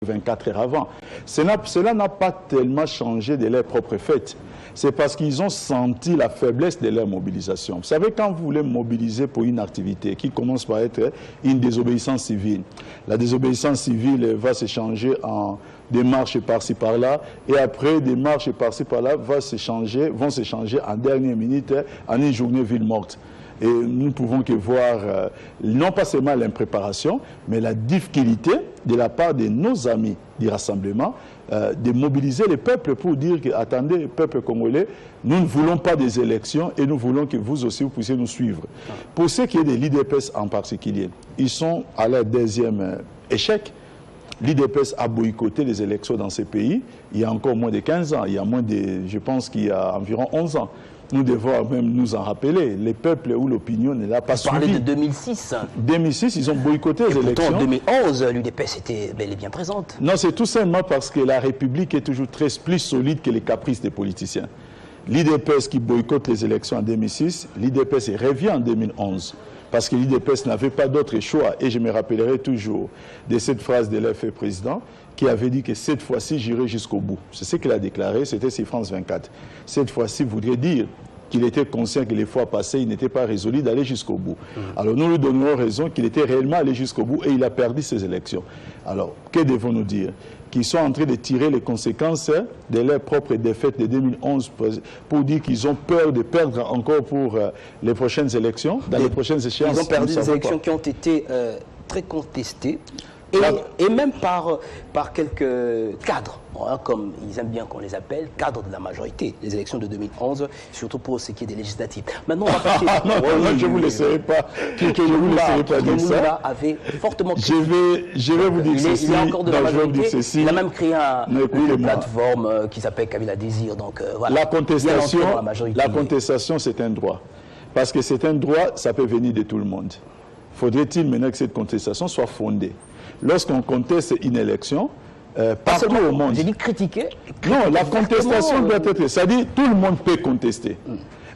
24 heures avant. Cela n'a pas tellement changé de leur propre fait. C'est parce qu'ils ont senti la faiblesse de leur mobilisation. Vous savez, quand vous voulez mobiliser pour une activité qui commence par être une désobéissance civile, la désobéissance civile va se changer en des marches par-ci par-là, et après des marches par-ci par-là vont se changer en dernière minute en une journée ville morte. Et nous ne pouvons que voir, non pas seulement l'impréparation, mais la difficulté de la part de nos amis du rassemblement, de mobiliser le peuple pour dire que, attendez, peuple congolais, nous ne voulons pas des élections et nous voulons que vous aussi, vous puissiez nous suivre. Pour ce qui est de l'IDPS en particulier, ils sont à leur deuxième échec. L'IDPS a boycotté les élections dans ces pays il y a encore moins de 15 ans, il y a moins de, je pense qu'il y a environ 11 ans. Nous devons même nous en rappeler. Les peuples où l'opinion ne l'a pas suivi. Vous parlez de 2006. 2006, ils ont boycotté les élections. En 2011, l'UDPS était bel et bien présente. Non, c'est tout simplement parce que la République est toujours plus solide que les caprices des politiciens. L'IDPS qui boycotte les élections en 2006, l'IDPS revient en 2011. Parce que l'IDPS n'avait pas d'autre choix. Et je me rappellerai toujours de cette phrase de l'FP président qui avait dit que cette fois-ci, j'irai jusqu'au bout. C'est ce qu'il a déclaré, c'était sur France 24. Cette fois-ci voudrait dire qu'il était conscient que les fois passées, il n'était pas résolu d'aller jusqu'au bout. Alors nous lui donnons raison qu'il était réellement allé jusqu'au bout et il a perdu ses élections. Alors, que devons-nous dire? Qu'ils sont en train de tirer les conséquences de leur propre défaite de 2011 pour dire qu'ils ont peur de perdre encore pour les prochaines élections, dans les prochaines échéances. Ils ont perdu des élections qui ont été très contestées. Et même par quelques cadres, hein, comme ils aiment bien qu'on les appelle, cadres de la majorité des élections de 2011, surtout pour ce qui est des législatives. Maintenant, on va passer... non, je ne vous laisserai pas. Je vous laisserai pas dire ça. Avait fortement... Je vais vous dire ceci. Il est encore de la majorité. Il a même créé une plateforme qui s'appelle Kabila Désir. Donc, voilà. La contestation, c'est un droit. Parce que c'est un droit, ça peut venir de tout le monde. Faudrait-il maintenant que cette contestation soit fondée? Lorsqu'on conteste une élection, partout au monde... J'ai dit critiquer. Non, la contestation doit être... C'est-à-dire, tout le monde peut contester.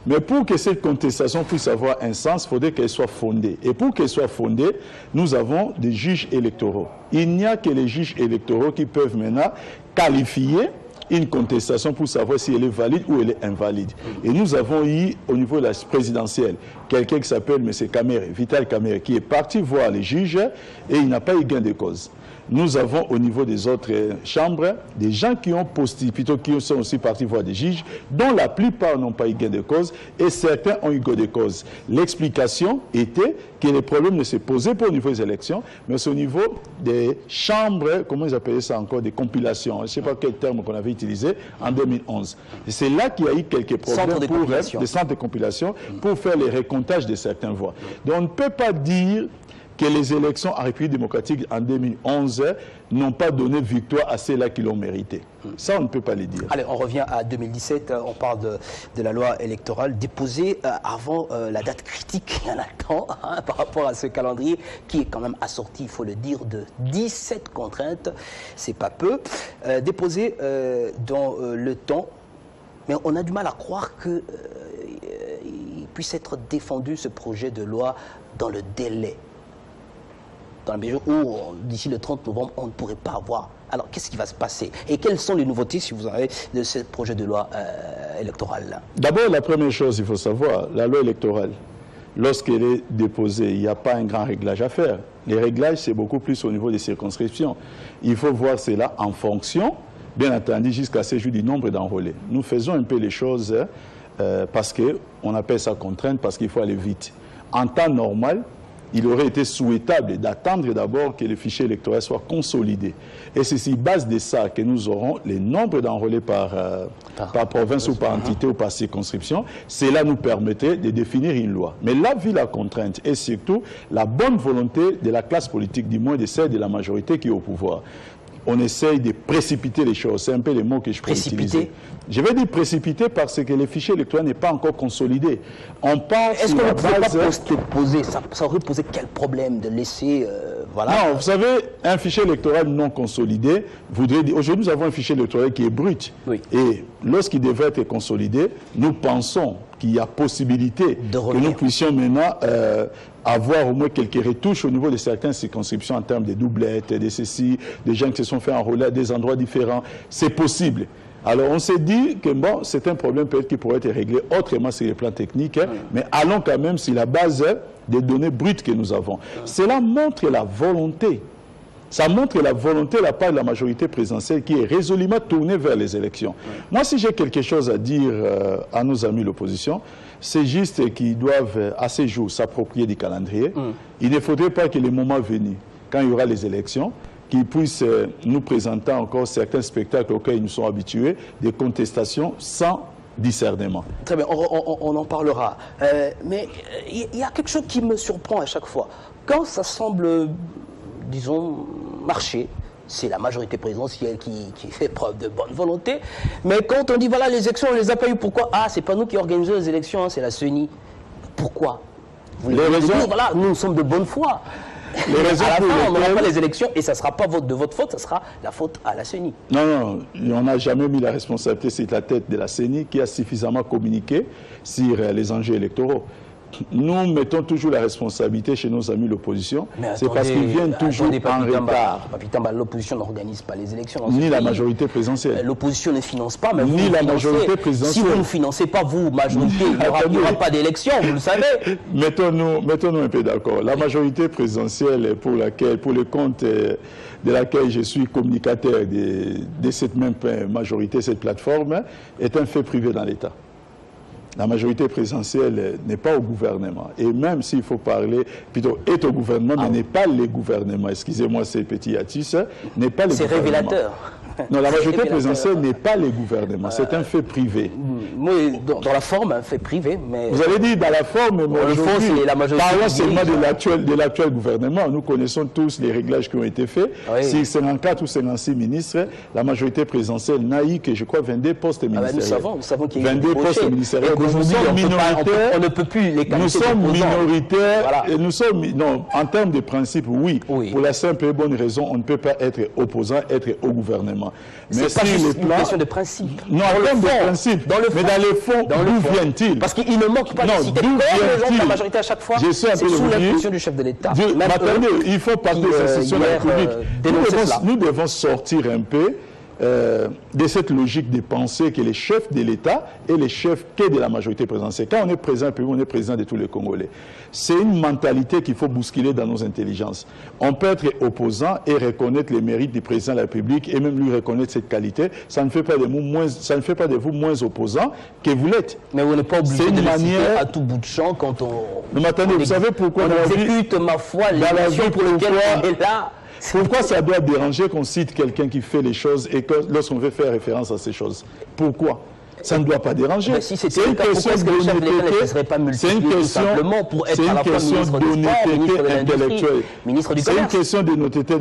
Mais pour que cette contestation puisse avoir un sens, il faudrait qu'elle soit fondée. Et pour qu'elle soit fondée, nous avons des juges électoraux. Il n'y a que les juges électoraux qui peuvent maintenant qualifier une contestation pour savoir si elle est valide ou elle est invalide. Et nous avons eu, au niveau de la présidentielle, quelqu'un qui s'appelle M. Kamere, Vital Kamere, qui est parti voir les juges et il n'a pas eu gain de cause. Nous avons au niveau des autres chambres des gens qui ont qui sont aussi partis voir des juges, dont la plupart n'ont pas eu gain de cause et certains ont eu gain de cause. L'explication était que les problèmes ne se posaient pas au niveau des élections, mais c'est au niveau des chambres, comment ils appelaient ça encore, des compilations, je ne sais pas quel terme qu'on avait utilisé en 2011. Et c'est là qu'il y a eu quelques problèmes des centres de compilation pour faire les recomptages de certaines voix. Donc on ne peut pas dire que les élections en République démocratique en 2011 n'ont pas donné victoire à ceux-là qui l'ont mérité. Ça, on ne peut pas le dire. Allez, on revient à 2017. On parle de la loi électorale déposée avant la date critique, il y en a tant, hein, par rapport à ce calendrier qui est quand même assorti, il faut le dire, de 17 contraintes. C'est pas peu. Déposée dans le temps. Mais on a du mal à croire qu'il puisse être défendu, ce projet de loi, dans le délai. Dans la mesure où, d'ici le 30 novembre, on ne pourrait pas avoir. Alors, qu'est-ce qui va se passer? Et quelles sont les nouveautés, si vous en avez, de ce projet de loi électorale? D'abord, la première chose, il faut savoir, la loi électorale, lorsqu'elle est déposée, il n'y a pas un grand réglage à faire. Les réglages, c'est beaucoup plus au niveau des circonscriptions. Il faut voir cela en fonction, bien entendu, jusqu'à ce jour du nombre d'enrôlés. Nous faisons un peu les choses parce qu'on appelle ça contrainte, parce qu'il faut aller vite. En temps normal, il aurait été souhaitable d'attendre d'abord que le fichier électoral soit consolidé. Et c'est sur base de ça que nous aurons les nombres d'enrôlés par province ou par entité ou par circonscription. Cela nous permettrait de définir une loi. Mais là, vu la contrainte et surtout la bonne volonté de la classe politique, du moins de celle de la majorité qui est au pouvoir, on essaye de précipiter les choses. C'est un peu les mots que je peux utiliser. Je vais dire précipiter parce que le fichier électoral n'est pas encore consolidé. On part Est-ce qu'on ne peut pas poser, ça aurait posé quel problème de laisser voilà. Non, vous savez, un fichier électoral non consolidé voudrait dire... Aujourd'hui, nous avons un fichier électoral qui est brut. Oui. Et lorsqu'il devrait être consolidé, nous pensons qu'il y a possibilité que nous puissions maintenant avoir au moins quelques retouches au niveau de certaines circonscriptions en termes de doublettes, de ceci, des gens qui se sont fait enrôler à des endroits différents. C'est possible. Alors on s'est dit que bon, c'est un problème peut-être qui pourrait être réglé autrement sur les plans techniques, mais allons quand même sur la base des données brutes que nous avons. Cela montre la volonté. Ça montre la volonté de la part de la majorité présidentielle qui est résolument tournée vers les élections. Moi, si j'ai quelque chose à dire à nos amis de l'opposition, c'est juste qu'ils doivent, à ces jours, s'approprier du calendrier. Il ne faudrait pas que le moment venu, quand il y aura les élections, qu'ils puissent nous présenter encore certains spectacles auxquels ils nous sont habitués, des contestations sans discernement. Très bien, on en parlera. Mais il y a quelque chose qui me surprend à chaque fois. Quand ça semble, disons, marcher, c'est la majorité présidentielle qui fait preuve de bonne volonté. Mais quand on dit, voilà, les élections, on les a pas eues, pourquoi? Ah, c'est pas nous qui organisons les élections, c'est la CENI. Pourquoi? Vous les raisons... dire, voilà, nous sommes de bonne foi. Les raisons à la fin, on n'aura pas les élections et ça ne sera pas de votre faute, ça sera la faute à la CENI. Non, non, on n'a jamais mis la responsabilité sur la tête de la CENI qui a suffisamment communiqué sur les enjeux électoraux. Nous mettons toujours la responsabilité chez nos amis de l'opposition. C'est parce qu'ils viennent toujours en retard. L'opposition n'organise pas les élections. Ni la majorité présidentielle. L'opposition ne finance pas, mais ni la majorité présidentielle. Si vous ne financez pas, vous, majorité, il n'y aura pas d'élection, vous le savez. Mettons-nous un peu d'accord. La majorité présidentielle pour le compte de laquelle je suis communicateur de cette même majorité, cette plateforme, est un fait privé dans l'État. La majorité présidentielle n'est pas au gouvernement. Et même s'il faut parler, plutôt est au gouvernement, mais n'est pas le gouvernement. Excusez-moi ces petits hiatus, n'est pas le gouvernement. C'est révélateur. Non, la majorité présidentielle n'est pas le gouvernement, c'est un fait privé. Oui, dans la forme, un fait privé, mais... Vous avez dit dans la forme, mais aujourd'hui, parlons seulement de l'actuel gouvernement. Nous connaissons tous les réglages qui ont été faits. Oui. Si 54 ou 56 ministres, la majorité présidentielle n'a eu que, je crois, 22 postes ministériels. Nous savons qu'il y a 22 postes ministériels. Nous sommes minoritaires. On ne peut plus les qualifier. Nous sommes minoritaires. Voilà. Et nous sommes, non, en termes de principe, oui. Pour la simple et bonne raison, on ne peut pas être opposant, être au gouvernement. Mais c'est pas juste une question de principe. Non, en termes de principe. Mais dans le fond, d'où vient-il? Parce qu'il ne manque pas de citer comme les gens de la majorité à chaque fois. C'est sous l'impulsion du chef de l'État. Attendez, il faut parler des institutions de la République. Nous devons sortir un peu de cette logique de penser que les chefs de l'État et les chefs de la majorité présidentielle. Quand on est président, on est président de tous les Congolais. C'est une mentalité qu'il faut bousculer dans nos intelligences. On peut être opposant et reconnaître les mérites du président de la République et même lui reconnaître cette qualité. Ça ne fait pas de vous moins opposant que vous l'êtes. Mais on n'est pas obligé de le citer à tout bout de champ quand on... Mais attendez, vous savez pourquoi on exécute, ma foi, l'élection pour laquelle on est là. Pourquoi ça doit déranger qu'on cite quelqu'un qui fait les choses et que lorsqu'on veut faire référence à ces choses? Pourquoi? Ça ne doit pas déranger. Si c'est une question d'honnêteté. C'est une question d'honnêteté intellectuelle. Ministre du Commerce. C'est une question d'honnêteté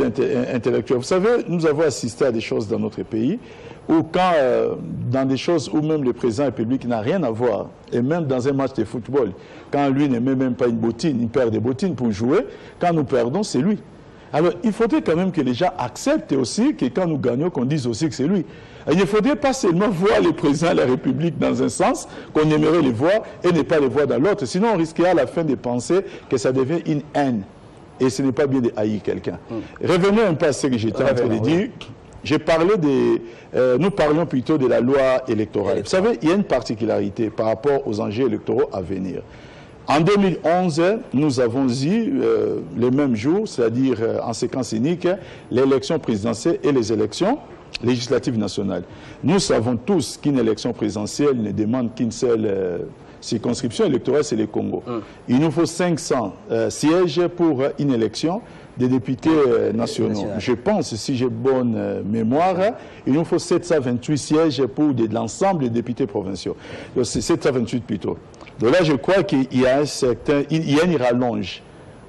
intellectuelle. Vous savez, nous avons assisté à des choses dans notre pays où quand, dans des choses où même le président de la République n'a rien à voir, et même dans un match de football, quand lui ne met même pas une bottine, il perd des bottines pour jouer, quand nous perdons, c'est lui. Alors, il faudrait quand même que les gens acceptent aussi que quand nous gagnons, qu'on dise aussi que c'est lui. Et il ne faudrait pas seulement voir le président de la République dans un sens, qu'on aimerait les voir, et ne pas les voir dans l'autre. Sinon, on risquerait à la fin de penser que ça devient une haine. Et ce n'est pas bien de haïr quelqu'un. Revenons un peu à ce que j'étais en train de dire. Nous parlions plutôt de la loi électorale. Vous savez, il y a une particularité par rapport aux enjeux électoraux à venir. En 2011, nous avons eu, les mêmes jours, c'est-à-dire en séquence unique, l'élection présidentielle et les élections législatives nationales. Nous savons tous qu'une élection présidentielle ne demande qu'une seule circonscription électorale, c'est le Congo. Il nous faut 500 sièges pour une élection des députés nationaux. Je pense, si j'ai bonne mémoire, il nous faut 728 sièges pour l'ensemble des députés provinciaux. C'est 728 plutôt. Donc là, je crois qu'il y a une rallonge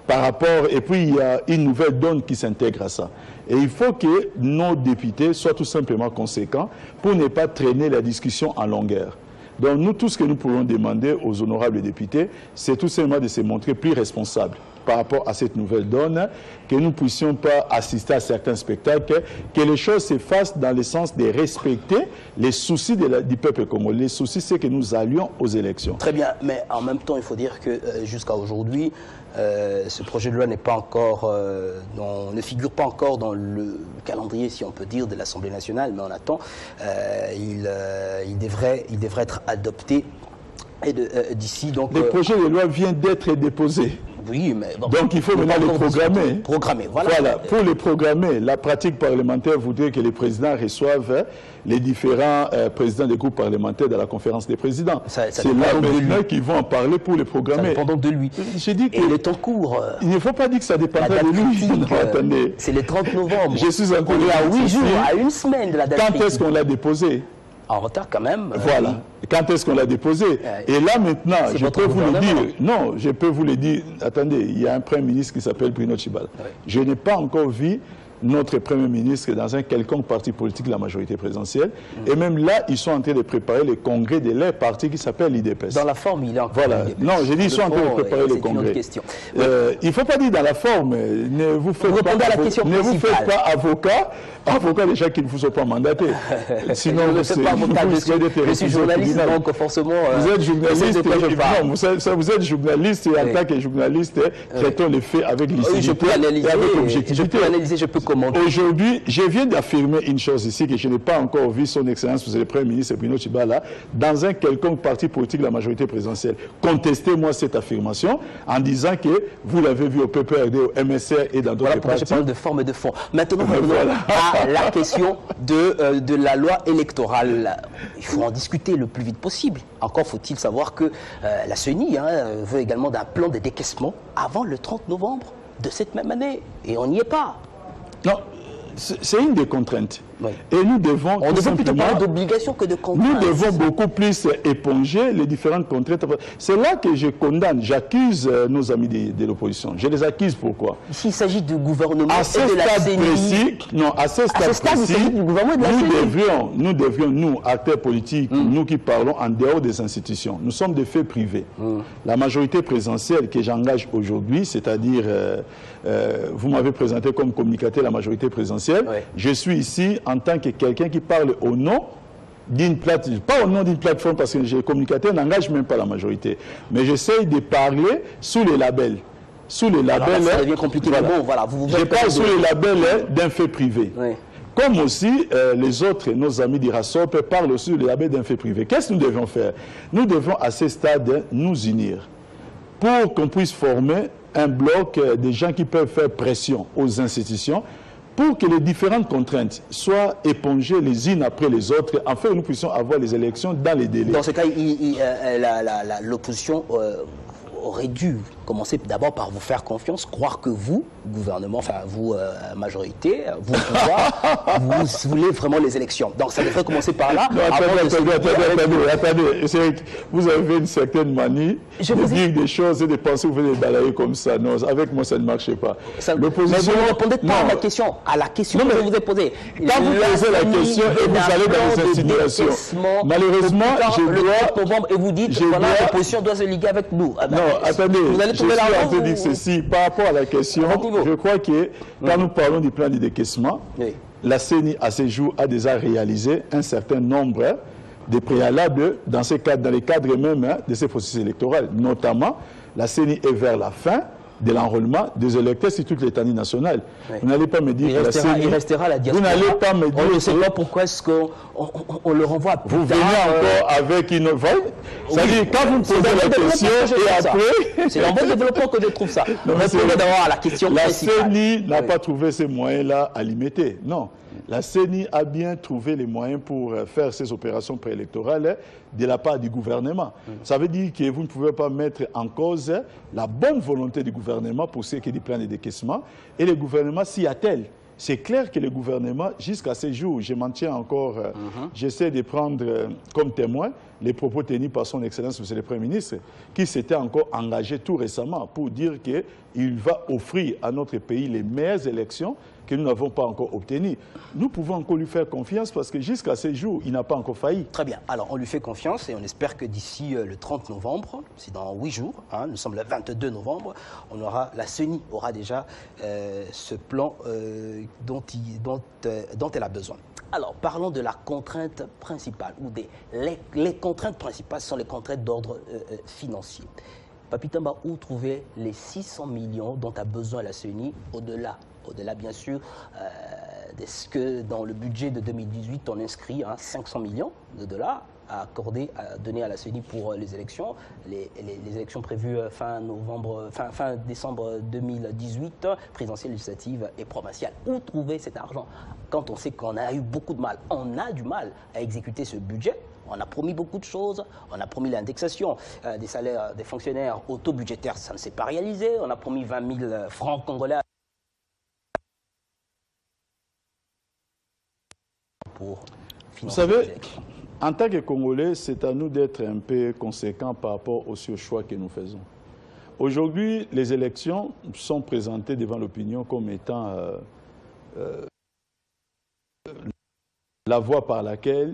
par rapport, et puis il y a une nouvelle donne qui s'intègre à ça. Et il faut que nos députés soient tout simplement conséquents pour ne pas traîner la discussion en longueur. Donc nous, tout ce que nous pourrons demander aux honorables députés, c'est tout simplement de se montrer plus responsables. par rapport à cette nouvelle donne, que nous ne puissions pas assister à certains spectacles, que les choses se fassent dans le sens de respecter les soucis du peuple congolais. Les soucis, c'est que nous allions aux élections. Très bien, mais en même temps, il faut dire que jusqu'à aujourd'hui, ce projet de loi n'est pas encore, ne figure pas encore dans le calendrier, si on peut dire, de l'Assemblée nationale, mais on attend. Il devrait être adopté d'ici. Le projet de loi vient d'être déposé. Oui, mais bon, donc il faut maintenant les programmer. Programmer, voilà. Voilà. Pour les programmer, la pratique parlementaire voudrait que les présidents reçoivent les différents présidents des groupes parlementaires dans la conférence des présidents. C'est là maintenant qu'ils vont en parler pour les programmer. Ça dépend donc de lui. J'ai dit que et le temps court. Il ne faut pas dire que ça dépend de lui. Attendez. C'est le 30 novembre. Je suis encore à 8 jours, à une semaine de la date. Quand est-ce qu'on l'a déposé? En retard quand même. Voilà. Oui. Quand est-ce qu'on l'a déposé? Et là maintenant, je peux vous le dire. Non, je peux vous le dire. Attendez, il y a un Premier ministre qui s'appelle Bruno Tshibala. Oui. Je n'ai pas encore vu notre Premier ministre dans un quelconque parti politique de la majorité présidentielle. Et même là, ils sont en train de préparer le congrès de leur parti qui s'appelle l'IDPS. Dans la forme, il est encore. Voilà. Non, j'ai dit ils sont en train de préparer le congrès. Il ne faut pas dire dans la forme. Ne vous faites pas avocat des gens qui ne vous ont pas mandaté. Sinon, je ne suis pas avocat, je suis journaliste, donc forcément. Vous êtes journaliste, vous êtes journaliste et en tant que journaliste, traitons les faits avec lucidité et avec objectivité. Je peux analyser, je peux commenter. Aujourd'hui, je viens d'affirmer une chose ici que je n'ai pas encore vu son Excellence, vous êtes le Premier ministre Bruno Tshibala, dans un quelconque parti politique de la majorité présidentielle. Contestez-moi cette affirmation en disant que vous l'avez vu au PPRD, au MSR et dans d'autres partis. Je parle de forme et de fond. Maintenant, à la question de la loi électorale. Il faut en discuter le plus vite possible. Encore faut-il savoir que la CENI veut également d'un plan de décaissement avant le 30 novembre de cette même année. Et on n'y est pas. Non, c'est une des contraintes. Oui. Et nous devons... On devrait plutôt parler d'obligation que de contraintes. Nous devons beaucoup plus éponger les différentes contraintes. C'est là que je condamne, j'accuse nos amis de l'opposition. Je les accuse pourquoi? S'il s'agit du gouvernement et de la CENI... Non, à ce stade précis, du gouvernement et de la CENI. nous devrions, acteurs politiques, nous qui parlons en dehors des institutions, nous sommes des faits privés. La majorité présidentielle que j'engage aujourd'hui, c'est-à-dire, vous m'avez présenté comme communicateur la majorité présidentielle, je suis ici en tant que quelqu'un qui parle au nom d'une plateforme, pas au nom d'une plateforme parce que les communicateurs n'engagent même pas la majorité, mais j'essaye de parler sous les labels. Sous les labels. Ça devient compliqué, voilà. Bon, voilà. Je parle sous les labels d'un fait privé. Oui. Comme aussi les autres, nos amis d'Irasop, parlent aussi des labels d'un fait privé. Qu'est-ce que nous devons faire? Nous devons à ce stade nous unir pour qu'on puisse former un bloc de gens qui peuvent faire pression aux institutions pour que les différentes contraintes soient épongées les unes après les autres, afin que nous puissions avoir les élections dans les délais. Dans ce cas, l'opposition aurait dû commencer d'abord par vous faire confiance, croire que vous, gouvernement, enfin vous, majorité, vous, pouvoir, vous voulez vraiment les élections. Donc ça devrait commencer par là. Non, attendez. Vous avez une certaine manie de dire des choses et de penser que vous venez balayer comme ça. Non, avec moi, ça ne marchait pas. Mais vous ne répondez pas à ma question. À la question que je vous ai posée. Quand vous posez la question et vous allez dans les insinuations, malheureusement, je dois... Et vous dites que l'opposition doit se liguer avec nous. Non, attendez. Je suis en train de dire ceci. Par rapport à la question, je crois que quand nous parlons du plan de décaissement, la CENI à ce jour a déjà réalisé un certain nombre de préalables dans les cadres même de ces processus électoraux. Notamment, la CENI est vers la fin de l'enrôlement des électeurs sur toute l'étendue nationale. Vous n'allez pas me dire que la CENI... Il restera la diaspora. Vous n'allez pas me dire... On ne sait pas pourquoi est-ce qu'on le renvoie plus vous tard. Venez encore avec une... C'est-à-dire, quand vous me posez la question et après... C'est en bon développement que je trouve ça. Répondez d'abord à la question principale. La CENI n'a pas trouvé ces moyens-là à limiter. Non. La CENI a bien trouvé les moyens pour faire ces opérations préélectorales de la part du gouvernement. Ça veut dire que vous ne pouvez pas mettre en cause la bonne volonté du gouvernement pour ce qui est du plan de décaissement. Et le gouvernement s'y attelle. C'est clair que le gouvernement, jusqu'à ce jour, je m'en tiens encore, j'essaie de prendre comme témoin les propos tenus par son Excellence, M. le Premier ministre, qui s'était encore engagé tout récemment pour dire qu'il va offrir à notre pays les meilleures élections que nous n'avons pas encore obtenu. Nous pouvons encore lui faire confiance parce que jusqu'à ce jour, il n'a pas encore failli. Très bien. Alors, on lui fait confiance et on espère que d'ici le 30 novembre, c'est dans 8 jours, hein, nous sommes le 22 novembre, la CENI aura déjà ce plan dont elle a besoin. Alors, parlons de la contrainte principale, ou les contraintes principales sont les contraintes d'ordre financier. Papi Tamba, où trouver les 600 millions dont a besoin la CENI, au-delà bien sûr de ce que dans le budget de 2018 on inscrit 500 millions de dollars à donner à la CENI pour les élections, les élections prévues fin décembre 2018, présidentielle, législative et provinciale. Où trouver cet argent quand on sait qu'on a eu beaucoup de mal, on a du mal à exécuter ce budget? On a promis beaucoup de choses, on a promis l'indexation des salaires des fonctionnaires au taux budgétaire, ça ne s'est pas réalisé, on a promis 20 000 francs congolais pour financer. Vous savez, en tant que Congolais, c'est à nous d'être un peu conséquents par rapport au choix que nous faisons. Aujourd'hui, les élections sont présentées devant l'opinion comme étant la voie par laquelle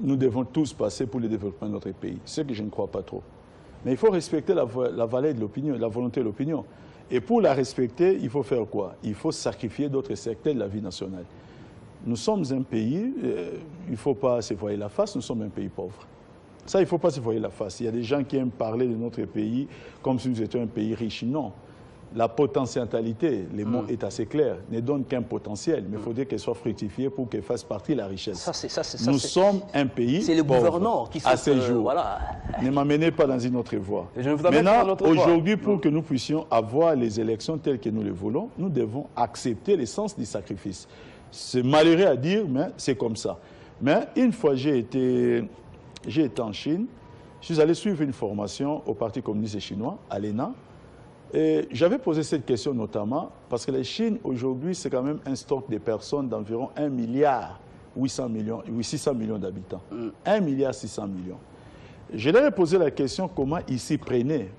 nous devons tous passer pour le développement de notre pays. Ce que je ne crois pas trop. Mais il faut respecter la volonté de l'opinion. Et pour la respecter, il faut faire quoi? Il faut sacrifier d'autres secteurs de la vie nationale. Nous sommes un pays, il ne faut pas se voiler la face, nous sommes un pays pauvre. Ça, il ne faut pas se voiler la face. Il y a des gens qui aiment parler de notre pays comme si nous étions un pays riche. Non. La potentialité, les mots est assez clair, ne donne qu'un potentiel, mais il faudrait qu'elle soit fructifiée pour qu'elle fasse partie de la richesse. Nous sommes un pays c'est le gouverneur qui à ce jour. Voilà. Ne m'amenez pas dans une autre voie. Maintenant, aujourd'hui, pour que nous puissions avoir les élections telles que nous les voulons, nous devons accepter l'essence du sacrifice. C'est malheureux à dire, mais c'est comme ça. Mais une fois j'ai été en Chine, je suis allé suivre une formation au Parti communiste chinois, à l'ENA. Et j'avais posé cette question notamment parce que la Chine, aujourd'hui, c'est quand même un stock de personnes d'environ 1,6 milliard d'habitants. 1,6 milliard. Je leur ai posé la question comment ils s'y prenaient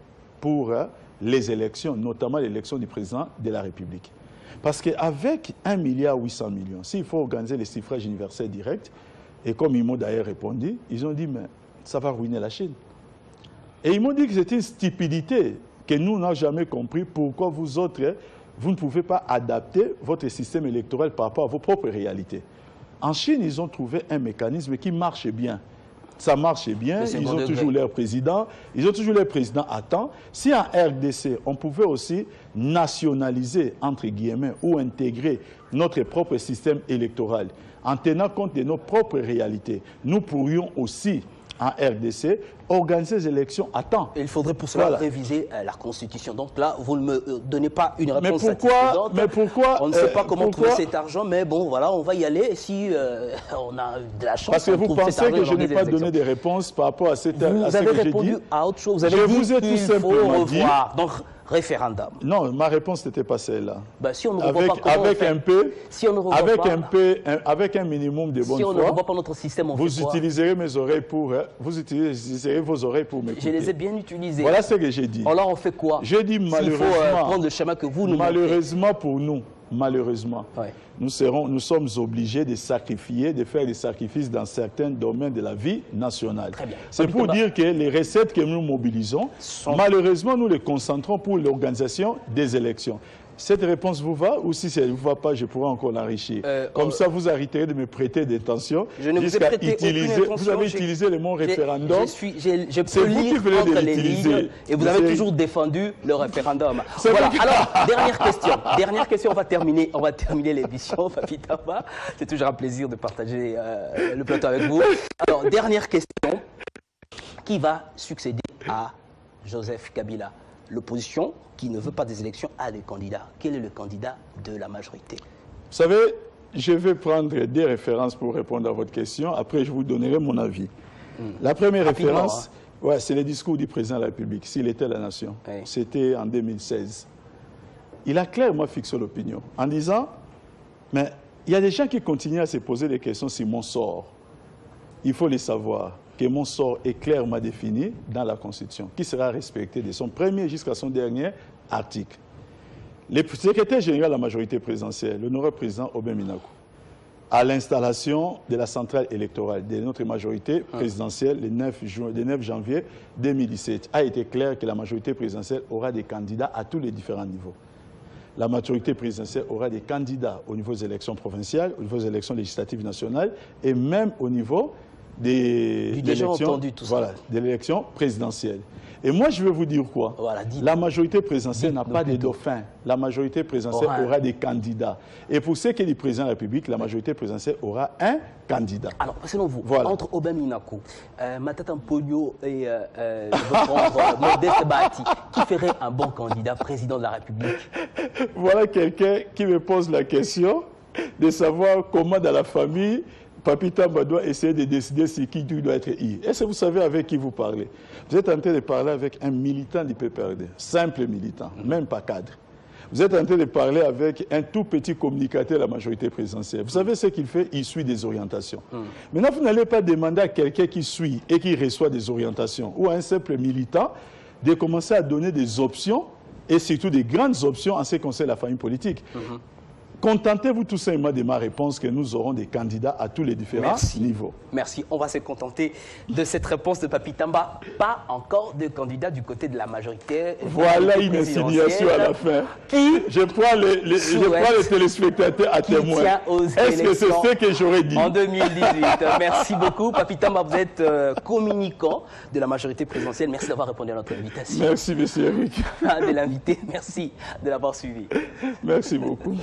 pour les élections, notamment l'élection du président de la République. Parce qu'avec 1,8 milliard, s'il faut organiser les suffrages universels directs, et comme ils m'ont d'ailleurs répondu, ils ont dit, mais ça va ruiner la Chine. Et ils m'ont dit que c'était une stupidité que nous n'avons jamais compris pourquoi vous autres, vous ne pouvez pas adapter votre système électoral par rapport à vos propres réalités. En Chine, ils ont trouvé un mécanisme qui marche bien. Ça marche bien, ils ont toujours leur président, à temps. Si en RDC, on pouvait aussi nationaliser, entre guillemets, ou intégrer notre propre système électoral, en tenant compte de nos propres réalités, nous pourrions aussi, en RDC, organiser les élections à temps. Et il faudrait pour cela réviser la Constitution. Donc là, vous ne me donnez pas une réponse satisfaisante. Mais pourquoi on ne sait pas comment trouver cet argent, mais bon, voilà, on va y aller. Et si on a de la chance, parce que vous pensez que je n'ai pas donné des réponses par rapport à ce que j'ai dit. Vous avez répondu à autre chose. Vous avez dit qu'il faut revoir. Donc, référendum. Non, ma réponse n'était pas celle-là. Ben, si on ne revoit pas comment avec un minimum de bonne foi, si on ne revoit pas notre système, on vous utiliserez mes oreilles pour vos oreilles pour m'écouter. Je les ai bien utilisées. Voilà ce que j'ai dit. Alors on fait quoi? J'ai dit malheureusement. Il faut prendre le schéma que vous nous malheureusement pour nous, nous sommes obligés de sacrifier, de faire des sacrifices dans certains domaines de la vie nationale. C'est pour dire que les recettes que nous mobilisons, malheureusement, nous les concentrons pour l'organisation des élections. Cette réponse vous va ou si ça ne vous va pas, je pourrais encore l'enrichir. Comme ça, vous arrêtez de me prêter d'attention. Je ne vous ai prêté utiliser. Vous avez utilisé le mot référendum. Je peux lire entre les lignes et vous avez toujours défendu le référendum. Voilà. Alors, dernière question. On va terminer l'émission, Papi Tamba. C'est toujours un plaisir de partager le plateau avec vous. Alors, dernière question. Qui va succéder à Joseph Kabila? L'opposition qui ne veut pas des élections a des candidats. Quel est le candidat de la majorité? Vous savez, je vais prendre des références pour répondre à votre question. Après, je vous donnerai mon avis. La première référence, c'est le discours du président de la République, s'il était la nation. C'était en 2016. Il a clairement fixé l'opinion en disant, mais il y a des gens qui continuent à se poser des questions sur mon sort. Il faut les savoir. Que mon sort est clairement défini dans la Constitution, qui sera respecté de son premier jusqu'à son dernier article. Le secrétaire général de la majorité présidentielle, l'honorable président Aubin Minakou, à l'installation de la centrale électorale de notre majorité présidentielle le 9 janvier 2017, a été clair que la majorité présidentielle aura des candidats à tous les différents niveaux. La majorité présidentielle aura des candidats au niveau des élections provinciales, au niveau des élections législatives nationales et même au niveau des élections présidentielles. Et moi, je veux vous dire quoi? Voilà, la majorité présidentielle n'a pas de dauphin. La majorité présidentielle aura des candidats. Et pour ce qui est du président de la République, la majorité présidentielle aura un candidat. Alors, selon vous, entre Aubin Minakou, Matata Mponyo et je veux prendre Modeste Bahati, qui ferait un bon candidat président de la République? Voilà quelqu'un qui me pose la question de savoir comment dans la famille, Papi Tamba doit essayer de décider si qui doit être I. Est-ce que vous savez avec qui vous parlez? Vous êtes en train de parler avec un militant du PPRD, simple militant, même pas cadre. Vous êtes en train de parler avec un tout petit communicateur de la majorité présidentielle. Vous savez ce qu'il fait? Il suit des orientations. Maintenant, vous n'allez pas demander à quelqu'un qui suit et qui reçoit des orientations ou à un simple militant de commencer à donner des options et surtout des grandes options en ce qui concerne la famille politique. Contentez-vous tout simplement de ma réponse que nous aurons des candidats à tous les différents niveaux. Merci. On va se contenter de cette réponse de Papi Tamba. Pas encore de candidats du côté de la majorité. Voilà une insinuation à la fin. Je prends les téléspectateurs à témoin. Est-ce que c'est ce que j'aurais dit? En 2018. Merci beaucoup. Papi Tamba, vous êtes communicant de la majorité présidentielle. Merci d'avoir répondu à notre invitation. Merci, monsieur Eric. De l'invité. Merci de l'avoir suivi. Merci beaucoup.